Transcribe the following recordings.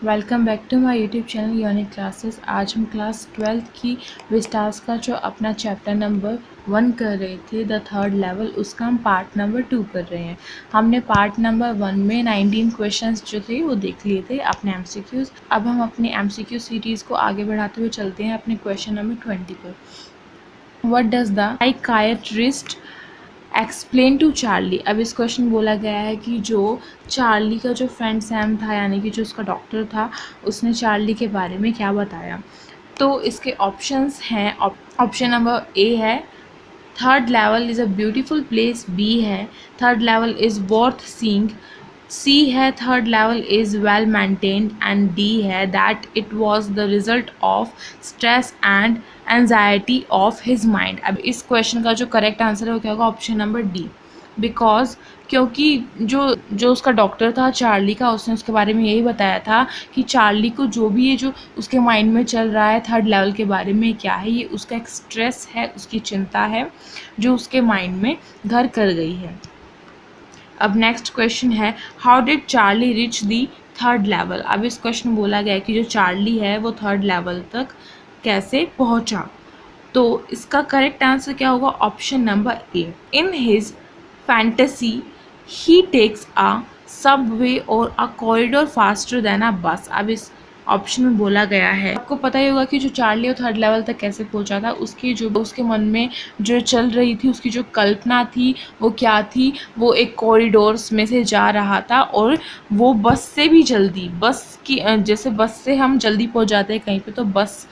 Welcome back to my YouTube channel unique classes. आज हम class 12th की vistas का जो अपना चैप्टर नंबर 1 कर रहे थे, द थर्ड लेवल, उसका हम पार्ट नंबर 2 कर रहे हैं। हमने पार्ट नंबर 1 में 19 क्वेश्चंस जो थे वो देख लिए थे, अपने एमसीक्यूज। अब हम अपनी एमसीक्यू सीरीज़ को आगे बढ़ाते हुए चलते हैं अपने क्वेश्चन नंबर 20 पर। What does the psychiatrist explain to Charlie. अब इस क्वेश्चन बोला गया है कि जो चार्ली का जो फ्रेंड सैम था, यानी कि जो उसका डॉक्टर था, उसने चार्ली के बारे में क्या बताया। तो इसके ऑप्शंस हैं, ऑप्शन नंबर ए है third level is a beautiful place, B है third level is worth seeing, C है third level is well maintained, and D है that it was the result of stress and anxiety of his mind. अब इस question का जो correct answer है वो क्या होगा, ऑप्शन नंबर डी। बिकॉज क्योंकि जो उसका डॉक्टर था चार्ली का, उसने उसके बारे में यही बताया था कि चार्ली को जो भी ये जो उसके माइंड में चल रहा है थर्ड लेवल के बारे में क्या है, ये उसका एक स्ट्रेस है, उसकी चिंता है जो उसके माइंड में घर कर गई है। अब नेक्स्ट क्वेश्चन है, how did Charlie reach the third level. अब इस क्वेश्चन बोला गया है कि जो चार्ली है वो थर्ड लेवल तक कैसे पहुंचा। तो इसका करेक्ट आंसर क्या होगा, option number A. In his fantasy he takes a subway और a corridor faster than a bus. अब इस ऑप्शन में बोला गया है, आपको पता ही होगा कि जो चार्ली और थर्ड लेवल तक कैसे पहुंचा था, उसकी जो उसके मन में जो चल रही थी, उसकी जो कल्पना थी वो क्या थी, वो एक कॉरिडोर्स में से जा रहा था और वो बस से भी जल्दी, बस की जैसे बस से हम जल्दी पहुंच जाते हैं कहीं पे, तो बस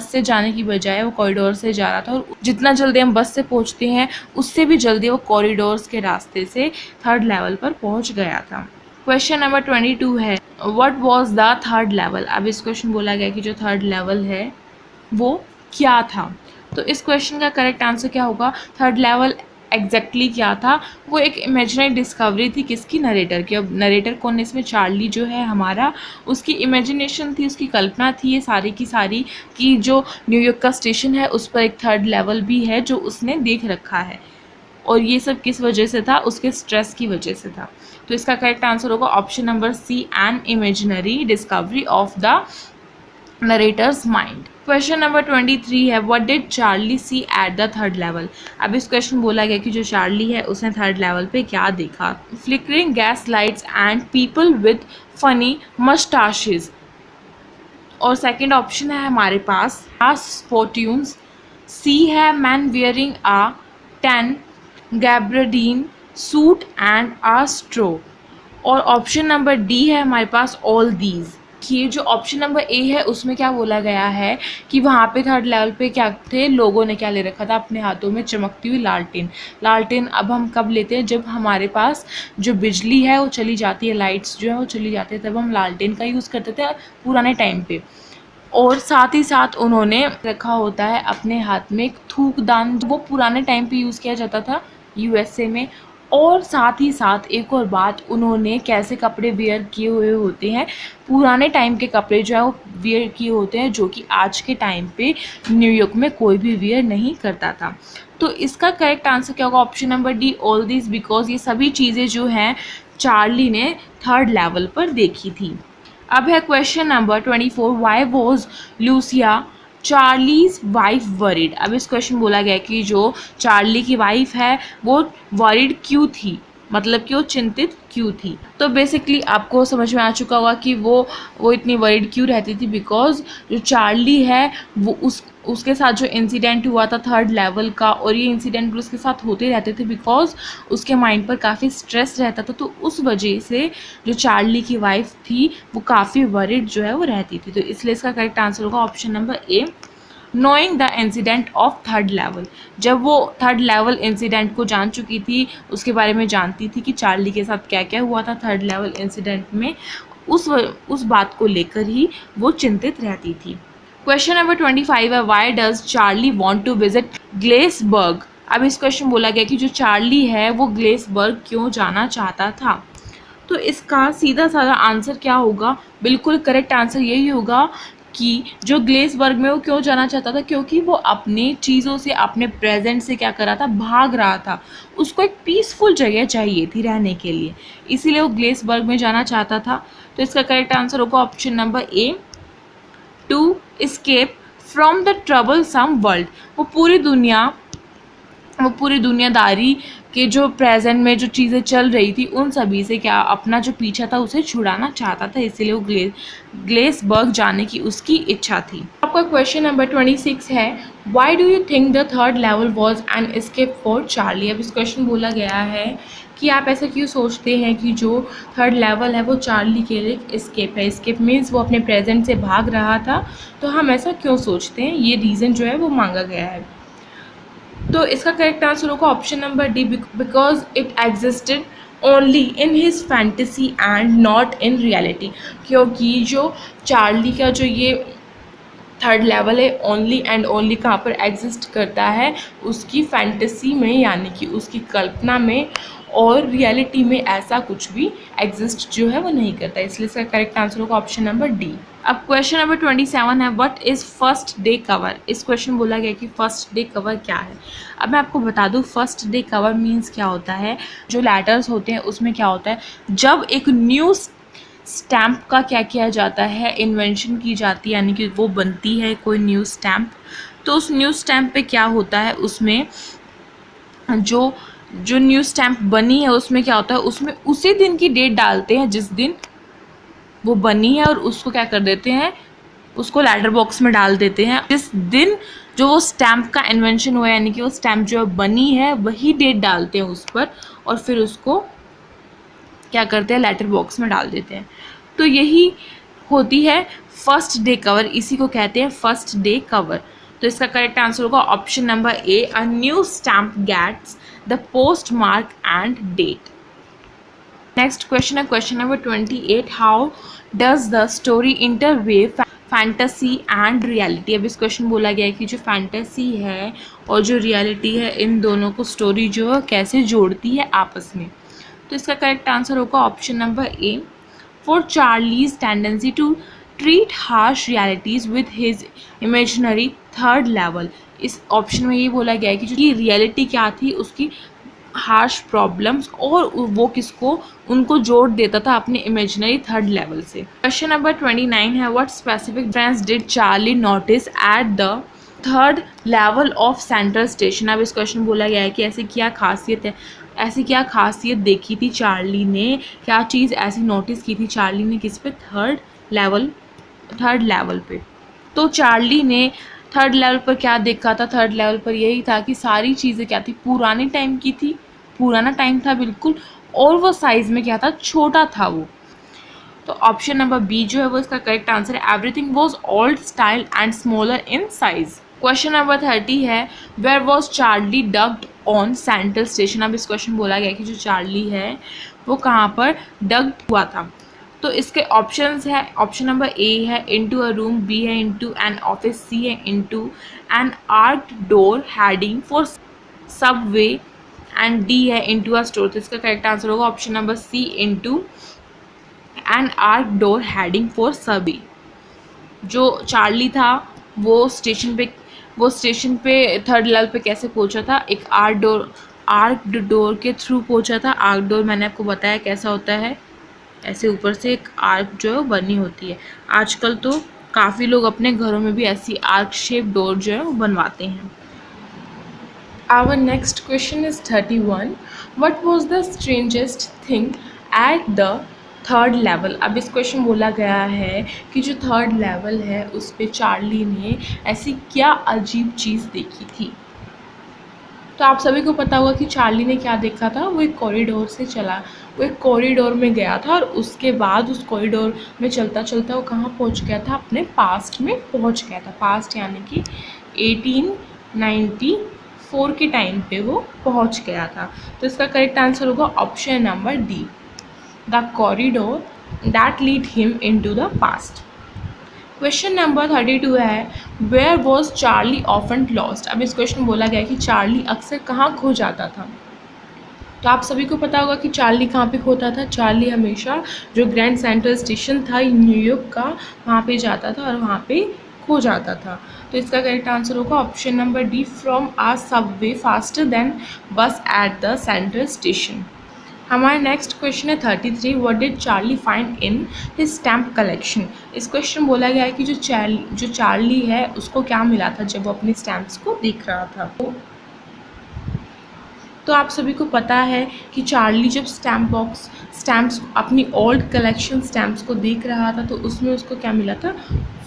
से जाने की बजाय वो कॉरिडोर से जा रहा था, और जितना जल्दी हम बस से पहुंचते हैं उससे भी जल्दी वो कॉरिडोर्स के रास्ते से थर्ड लेवल पर पहुंच गया था। क्वेश्चन नंबर 22 है, what was the third level. अब इस क्वेश्चन बोला गया कि जो थर्ड लेवल है वो क्या था। तो इस क्वेश्चन का करेक्ट आंसर क्या होगा, थर्ड लेवल एग्जैक्टली क्या था, वो एक इमेजिनरी डिस्कवरी थी, किसकी, नरेटर की। अब नरेटर कौन है इसमें, चार्ली जो है हमारा, उसकी इमेजिनेशन थी, उसकी कल्पना थी ये सारी की सारी, कि जो न्यूयॉर्क का स्टेशन है उस पर एक थर्ड लेवल भी है जो उसने देख रखा है, और ये सब किस वजह से था, उसके स्ट्रेस की वजह से था। तो इसका करेक्ट आंसर होगा option number C, an imaginary discovery of the narrator's mind. Question number 23 है, what did Charlie see at the third level. अब इस क्वेश्चन बोला गया कि जो चार्ली है उसने थर्ड लेवल पे क्या देखा। Flickering gas lights and people with funny moustaches. और सेकंड ऑप्शन है हमारे पास स्पोर्ट्यून्स, सी है man wearing a 10 gabardine suit and a straw, और ऑप्शन नंबर डी है हमारे पास ऑल दीज। ये जो ऑप्शन नंबर ए है उसमें क्या बोला गया है कि वहाँ पे थर्ड लेवल पे क्या थे, लोगों ने क्या ले रखा था अपने हाथों में, चमकती हुई लालटेन। लालटेन अब हम कब लेते हैं, जब हमारे पास जो बिजली है वो चली जाती है, लाइट्स जो है वो चली जाती है, तब हम लालटेन का यूज़ करते थे पुराने टाइम पे। और साथ ही साथ उन्होंने रखा होता है अपने हाथ में एक थूकदान, वो पुराने टाइम पे यूज़ किया जाता था यूएसए में। और साथ ही साथ एक और बात, उन्होंने कैसे कपड़े वेयर किए हुए होते हैं, पुराने टाइम के कपड़े जो है वो वेयर किए होते हैं, जो कि आज के टाइम पे न्यूयॉर्क में कोई भी वेयर नहीं करता था। तो इसका करेक्ट आंसर क्या होगा, option number D all this, because ये सभी चीज़ें जो हैं चार्ली ने थर्ड लेवल पर देखी थी। अब है question number 24, why was Lucia Charlie's wife worried. अब इस क्वेश्चन बोला गया कि जो चार्ली की वाइफ है वो वरीड क्यों थी, मतलब कि वो चिंतित क्यों थी। तो बेसिकली आपको समझ में आ चुका होगा कि वो इतनी वरीड क्यों रहती थी, बिकॉज जो चार्ली है वो उसके साथ जो इंसिडेंट हुआ था थर्ड लेवल का, और ये इंसिडेंट उसके साथ होते रहते थे बिकॉज उसके माइंड पर काफ़ी स्ट्रेस रहता था, तो उस वजह से जो चार्ली की वाइफ थी वो काफ़ी वरीड जो है वो रहती थी। तो इसलिए इसका करेक्ट आंसर होगा option number A, knowing the incident of third level. जब वो थर्ड लेवल इंसिडेंट को जान चुकी थी, उसके बारे में जानती थी कि चार्ली के साथ क्या क्या हुआ था थर्ड लेवल इंसिडेंट में, उस बात को लेकर ही वो चिंतित रहती थी। क्वेश्चन नंबर 25 है, why does Charlie want to visit Galesburg. अब इस क्वेश्चन बोला गया कि जो चार्ली है वो ग्लेसबर्ग क्यों जाना चाहता था। तो इसका सीधा साधा आंसर क्या होगा, बिल्कुल करेक्ट आंसर यही होगा कि जो ग्लेसबर्ग में वो क्यों जाना चाहता था, क्योंकि वो अपने चीज़ों से, अपने प्रेजेंट से क्या कर रहा था, भाग रहा था। उसको एक पीसफुल जगह चाहिए थी रहने के लिए, इसीलिए वो ग्लेसबर्ग में जाना चाहता था। तो इसका करेक्ट आंसर होगा option number A, to escape from the troublesome world. वो पूरी दुनियादारी के जो प्रेजेंट में जो चीज़ें चल रही थी उन सभी से क्या अपना जो पीछा था उसे छुड़ाना चाहता था, इसीलिए वो ग्लेसबर्ग जाने की उसकी इच्छा थी। आपका क्वेश्चन नंबर 26 है, why do you think the third level was an escape for Charlie. अब इस क्वेश्चन बोला गया है कि आप ऐसा क्यों सोचते हैं कि जो थर्ड लेवल है वो चार्ली के लिए एस्केप है। एस्केप मीन्स वो अपने प्रेजेंट से भाग रहा था, तो हम ऐसा क्यों सोचते हैं, ये रीज़न जो है वो मांगा गया है। तो इसका करेक्ट आंसर होगा option number D, because it existed only in his fantasy and not in reality. क्योंकि जो चार्ली का जो ये थर्ड लेवल है ओनली एंड ओनली कहाँ पर एग्जिस्ट करता है, उसकी फैंटेसी में, यानी कि उसकी कल्पना में, और रियलिटी में ऐसा कुछ भी एग्जिस्ट जो है वो नहीं करता। इसलिए इसका करेक्ट आंसर होगा ऑप्शन नंबर डी। अब क्वेश्चन नंबर 27 है, what is first day cover. इस क्वेश्चन बोला गया कि फर्स्ट डे कवर क्या है। अब मैं आपको बता दूं फर्स्ट डे कवर मीन्स क्या होता है। जो लेटर्स होते हैं उसमें क्या होता है, जब एक न्यू स्टैम्प का क्या किया जाता है, इन्वेंशन की जाती है, यानी कि वो बनती है कोई न्यू स्टैम्प, तो उस न्यू स्टैम्प पे क्या होता है, उसमें जो न्यू स्टैम्प बनी है उसमें क्या होता है, उसमें उसी दिन की डेट डालते हैं जिस दिन वो बनी है, और उसको क्या कर देते हैं, उसको लेटर बॉक्स में डाल देते हैं। जिस दिन जो वो स्टैम्प का इन्वेंशन हुआ है, यानी कि वो स्टैम्प जो बनी है वही डेट डालते हैं उस पर, और फिर उसको क्या करते हैं, लेटर बॉक्स में डाल देते हैं। तो यही होती है फर्स्ट डे कवर, इसी को कहते हैं फर्स्ट डे कवर। तो इसका करेक्ट आंसर होगा option number A, a new stamp gets the post mark and date. Next question है question number 28, how does the story interweave fantasy and reality. अब इस क्वेश्चन बोला गया है कि जो फैंटेसी है और जो रियलिटी है, इन दोनों को स्टोरी जो है कैसे जोड़ती है आपस में। तो इसका करेक्ट आंसर होगा option number A, for Charlie's tendency to treat harsh realities with his imaginary third level. इस ऑप्शन में ये बोला गया है कि जो रियलिटी क्या थी, उसकी हार्श प्रॉब्लम्स, और वो किसको, उनको जोड़ देता था अपने इमेजिनरी थर्ड लेवल से। क्वेश्चन नंबर 29 है, what specific difference did Charlie notice eight the third level of central station. अब इस क्वेश्चन बोला गया है कि ऐसी क्या खासियत देखी थी चार्ली ने, क्या चीज़ ऐसी नोटिस की थी चार्ली ने, किस पे, थर्ड लेवल पे। तो चार्ली ने थर्ड लेवल पर क्या देखा था, थर्ड लेवल पर यही था कि सारी चीज़ें क्या थी, पुराने टाइम की थी, पुराना टाइम था बिल्कुल, और वो साइज़ में क्या था, छोटा था वो। तो ऑप्शन नंबर बी जो है वो इसका करेक्ट आंसर है, everything was old style and smaller in size. Question number 30 है, where was Charlie dug on central station. अब इस क्वेश्चन बोला गया कि जो चार्ली है वो कहाँ पर डग्ड हुआ था। तो इसके ऑप्शंस है, ऑप्शन नंबर ए है इनटू अ रूम, बी है इनटू एन ऑफिस, सी है into an arched door heading for subway, and D है इनटू अ स्टोर। तो इसका करेक्ट आंसर होगा option number C, into an arch door heading for subway. जो Charlie था वो station पे थर्ड लेवल पे कैसे पहुंचा था, एक आर्क्ड डोर के थ्रू पहुंचा था। आर्क डोर मैंने आपको बताया कैसा होता है, ऐसे ऊपर से एक आर्क जो है बनी होती है। आजकल तो काफ़ी लोग अपने घरों में भी ऐसी आर्क शेप डोर जो है वो बनवाते हैं। Our next question is 31. What was the strangest thing at the third level. अब इस क्वेश्चन बोला गया है कि जो थर्ड लेवल है उस पे चार्ली ने ऐसी क्या अजीब चीज़ देखी थी। तो आप सभी को पता होगा कि चार्ली ने क्या देखा था, वो एक कॉरिडोर में गया था, और उसके बाद उस कॉरिडोर में चलता चलता वो कहाँ पहुँच गया था, अपने पास्ट में पहुँच गया था। पास्ट यानी कि 1894 के टाइम पे वो पहुँच गया था। तो इसका करेक्ट आंसर होगा option number D, the corridor that lead him into the past. Question number 32 है, where was Charlie often lost. अब इस क्वेश्चन बोला गया कि चार्ली अक्सर कहाँ खो जाता था। तो आप सभी को पता होगा कि चार्ली कहाँ पे खोता था। चार्ली हमेशा जो ग्रैंड सेंट्रल स्टेशन था न्यूयॉर्क का, वहाँ पे जाता था और वहाँ पे खो जाता था। तो इसका करेक्ट आंसर होगा option number D, from a subway faster than bus at the central station. हमारा नेक्स्ट क्वेश्चन है 33, what did Charlie find in his stamp collection. इस क्वेश्चन बोला गया है कि जो चार्ली है उसको क्या मिला था जब वो अपने स्टैम्प्स को देख रहा था। तो आप सभी को पता है कि चार्ली जब स्टैम्प्स अपनी ओल्ड कलेक्शन स्टैम्प्स को देख रहा था तो उसमें उसको क्या मिला था,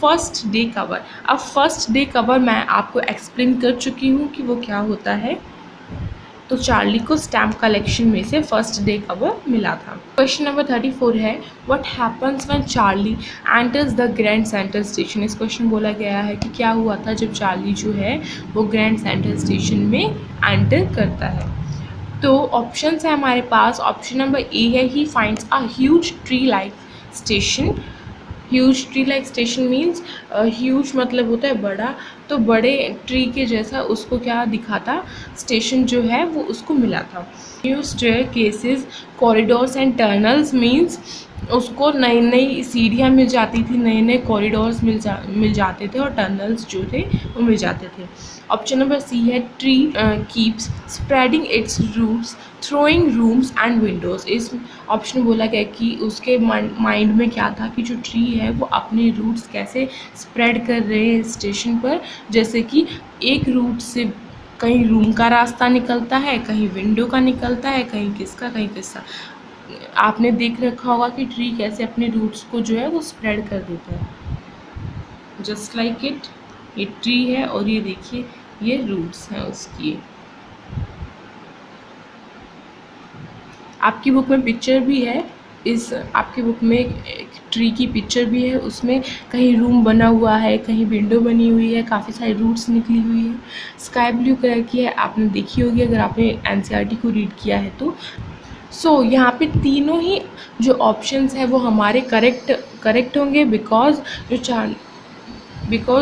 फर्स्ट डे कवर। अब फर्स्ट डे कवर मैं आपको एक्सप्लेन कर चुकी हूँ कि वो क्या होता है। तो चार्ली को स्टैम्प कलेक्शन में से फर्स्ट डे कवर मिला था। क्वेश्चन नंबर 34 है, what happens when Charlie enters the grand central station. इस क्वेश्चन बोला गया है कि क्या हुआ था जब चार्ली जो है वो ग्रैंड सेंट्रल स्टेशन में एंटर करता है। तो ऑप्शंस है हमारे पास। ऑप्शन नंबर ए है, he finds a huge tree like station. Huge tree like station means huge मतलब होता है बड़ा, तो बड़े ट्री के जैसा उसको क्या दिखा था, स्टेशन जो है वो उसको मिला था। New staircases corridors and tunnels means उसको नई नई सीढ़ियाँ मिल जाती थी, नए नए कॉरिडोर्स मिल जाते थे और टनल्स जो थे वो मिल जाते थे। ऑप्शन नंबर सी है, tree keeps spreading its roots throwing rooms and windows. इस ऑप्शन बोला गया कि उसके माइंड में क्या था कि जो ट्री है वो अपने रूट्स कैसे स्प्रेड कर रहे हैं स्टेशन पर, जैसे कि एक रूट से कहीं रूम का रास्ता निकलता है, कहीं विंडो का निकलता है, कहीं किसका। आपने देख रखा होगा कि ट्री कैसे अपने रूट्स को जो है वो स्प्रेड कर देता है। जस्ट लाइक इट, ये ट्री है और ये देखिए ये रूट्स हैं उसकी। आपकी बुक में पिक्चर भी है, इस आपकी बुक में एक ट्री की पिक्चर भी है, उसमें कहीं रूम बना हुआ है, कहीं विंडो बनी हुई है, काफ़ी सारी रूट्स निकली हुई है। स्काई ब्लू कलर की है, आपने देखी होगी अगर आपने एनसीईआरटी को रीड किया है तो। सो यहाँ पे तीनों ही जो ऑप्शंस है वो हमारे करेक्ट होंगे, बिकॉज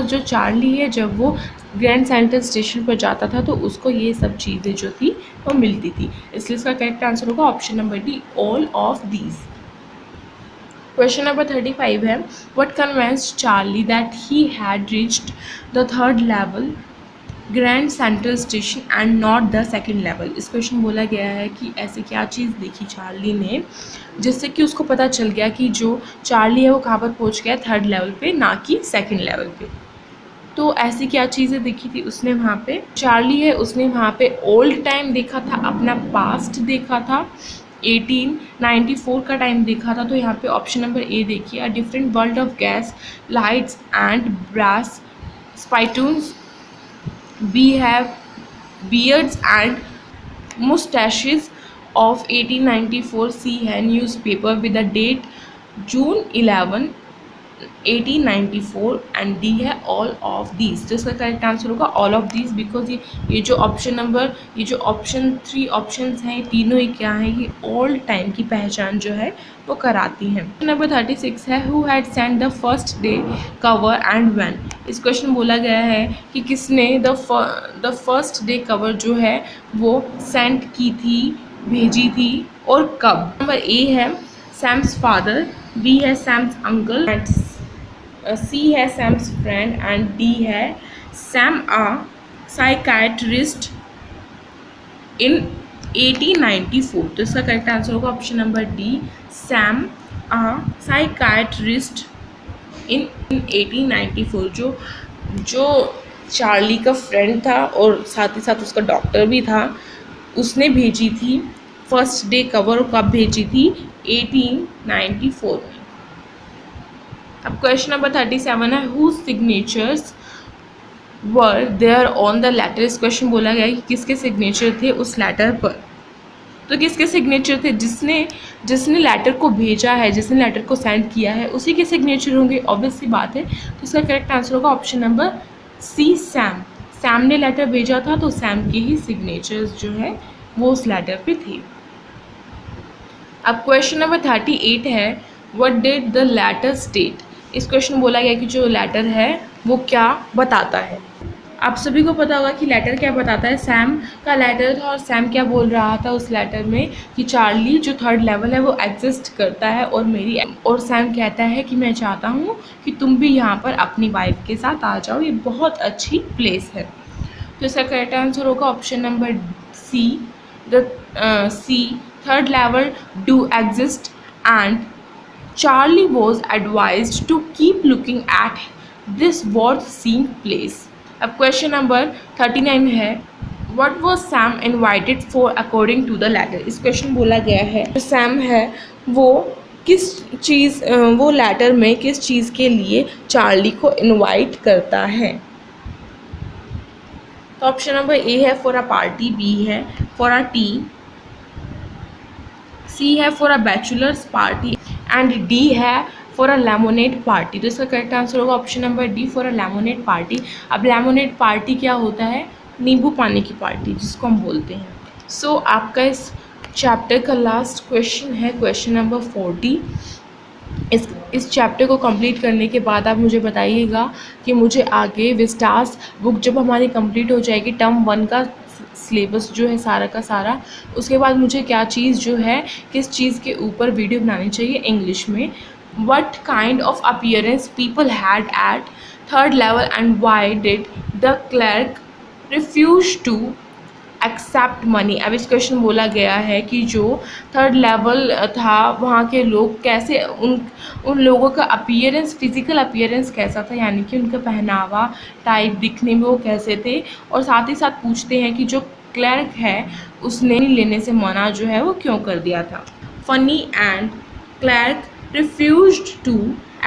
जो चार्ली है जब वो ग्रैंड सेंट्रल स्टेशन पर जाता था तो उसको ये सब चीज़ें जो थी वो मिलती थी, इसलिए इसका करेक्ट आंसर होगा option number D, all of these. Question number 35 है, what convinced Charlie that he had reached the third level grand central station and not the second level. इस क्वेश्चन बोला गया है कि ऐसी क्या चीज़ देखी चार्ली ने जिससे कि उसको पता चल गया कि जो चार्ली है वो कहाँ पर पहुँच गया, थर्ड लेवल पे, ना कि सेकेंड लेवल पे। तो ऐसी क्या चीज़ें देखी थी उसने वहाँ पे, चार्ली है उसने वहाँ पे ओल्ड टाइम देखा था, अपना पास्ट देखा था, 1894 का टाइम देखा था। तो यहाँ पे ऑप्शन नंबर ए देखिए, a different world of gas lights and brass spittoons, we have beards and mustaches of 1894, C है newspaper with the date June 11 1894 and D है ऑल ऑफ दीज। तो इसका करेक्ट आंसर होगा all of these, because ये जो option 3 options हैं ये तीनों ही क्या हैं, ये ओल्ड टाइम की पहचान जो है वो कराती हैं। नंबर 36 है, who had send the first day cover and when. इस क्वेश्चन बोला गया है कि किसने द फर्स्ट डे कवर जो है वो सेंड की थी, भेजी थी, और कब। नंबर ए है सैम्स फादर, बी है सैम्स अंकल, एंड सी है सैम्स फ्रेंड, एंड डी है सैम अ साइकाइट्रिस्ट इन 1894। तो इसका करेक्ट आंसर होगा option number D, Sam a psychiatrist in 1894। जो चार्ली का फ्रेंड था और साथ ही साथ उसका डॉक्टर भी था, उसने भेजी थी फर्स्ट डे कवर, कब भेजी थी, 1894 में। अब क्वेश्चन नंबर 37 है, whose signatures were there on the letter. इस क्वेश्चन बोला गया है कि किसके सिग्नेचर थे उस लेटर पर। तो किसके सिग्नेचर थे, जिसने लेटर को भेजा है, जिसने लेटर को सेंड किया है उसी के सिग्नेचर होंगे, ऑब्वियस सी बात है। तो इसका करेक्ट आंसर होगा ऑप्शन नंबर सी, सैम ने लेटर भेजा था तो सैम के ही सिग्नेचर्स जो है वो उस लेटर पे थे। अब क्वेश्चन नंबर 38 है, what did the letter state. इस क्वेश्चन बोला गया कि जो लेटर है वो क्या बताता है। आप सभी को पता होगा कि लेटर क्या बताता है, सैम का लेटर था और सैम क्या बोल रहा था उस लेटर में कि चार्ली जो थर्ड लेवल है वो एग्जिस्ट करता है और सैम कहता है कि मैं चाहता हूँ कि तुम भी यहाँ पर अपनी वाइफ के साथ आ जाओ, ये बहुत अच्छी प्लेस है। तो इसका करेक्ट आंसर होगा option number C, third level do exist and Charlie was advised to keep looking at this worth seeing place. अब क्वेश्चन नंबर 39 है, What was Sam invited for according to the letter? इस question बोला गया है जो Sam है वो किस चीज़ वो लेटर में किस चीज़ के लिए चार्ली को इनवाइट करता है। तो ऑप्शन नंबर ए है फॉर अ पार्टी, बी है फॉर अ टी, सी है for a bachelors party and D है फॉर अ लेमोनेड पार्टी। तो इसका करेक्ट आंसर होगा option number D for a lemonade party. अब लेमोनेड पार्टी क्या होता है? नींबू पानी की पार्टी जिसको हम बोलते हैं। सो आपका इस चैप्टर का लास्ट क्वेश्चन है क्वेश्चन नंबर 40। इस चैप्टर को कंप्लीट करने के बाद आप मुझे बताइएगा कि मुझे आगे विस्टास बुक जब हमारी कंप्लीट हो जाएगी, टर्म 1 का सिलेबस जो है सारा का सारा, उसके बाद मुझे क्या चीज़ जो है किस चीज़ के ऊपर वीडियो बनानी चाहिए इंग्लिश में। What kind of appearance people had at third level and why did the clerk refuse to accept money. अब इस क्वेश्चन बोला गया है कि जो थर्ड लेवल था वहाँ के लोग कैसे उन लोगों का अपीयरेंस, फिज़िकल अपीयरेंस कैसा था, यानी कि उनका पहनावा टाइप दिखने में वो कैसे थे। और साथ ही साथ पूछते हैं कि जो क्लर्क है उसने लेने से मना जो है वो क्यों कर दिया था। Funny and clerk refused to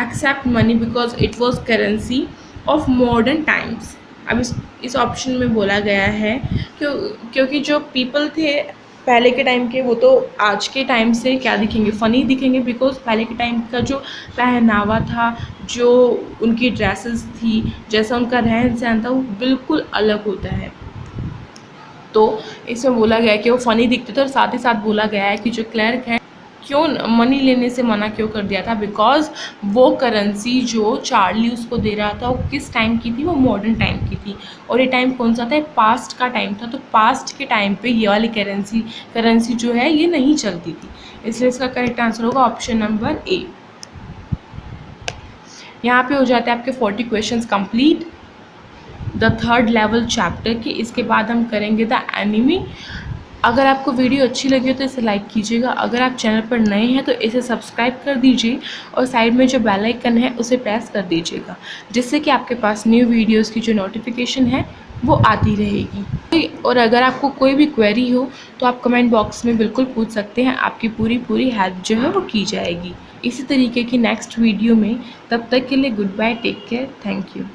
accept money because it was currency of modern times. अब इस ऑप्शन में बोला गया है क्योंकि जो पीपल थे पहले के टाइम के वो तो आज के टाइम से क्या दिखेंगे, फ़नी दिखेंगे, बिकॉज पहले के टाइम का जो पहनावा था, जो उनकी ड्रेसेस थी, जैसा उनका रहन सहन था वो बिल्कुल अलग होता है। तो इसमें बोला गया है कि वो फ़नी दिखते थे और साथ ही साथ बोला गया है कि जो क्लर्क है क्यों मनी लेने से मना क्यों कर दिया था, बिकॉज वो करेंसी जो चार्ली उसको दे रहा था वो किस टाइम की थी, वो मॉडर्न टाइम की थी। और ये टाइम कौन सा था? पास्ट का टाइम था। तो पास्ट के टाइम पे ये वाली करेंसी जो है ये नहीं चलती थी, इसलिए इसका करेक्ट आंसर होगा ऑप्शन नंबर ए। यहाँ पे हो जाते हैं आपके 40 questions complete the third level chapter की। इसके बाद हम करेंगे द एनिमी। अगर आपको वीडियो अच्छी लगी हो तो इसे लाइक कीजिएगा, अगर आप चैनल पर नए हैं तो इसे सब्सक्राइब कर दीजिए और साइड में जो बेल आइकन है उसे प्रेस कर दीजिएगा, जिससे कि आपके पास न्यू वीडियोस की जो नोटिफिकेशन है वो आती रहेगी। और अगर आपको कोई भी क्वेरी हो तो आप कमेंट बॉक्स में बिल्कुल पूछ सकते हैं, आपकी पूरी हेल्प जो है वो की जाएगी इसी तरीके की नेक्स्ट वीडियो में। तब तक के लिए goodbye, take care, thank you.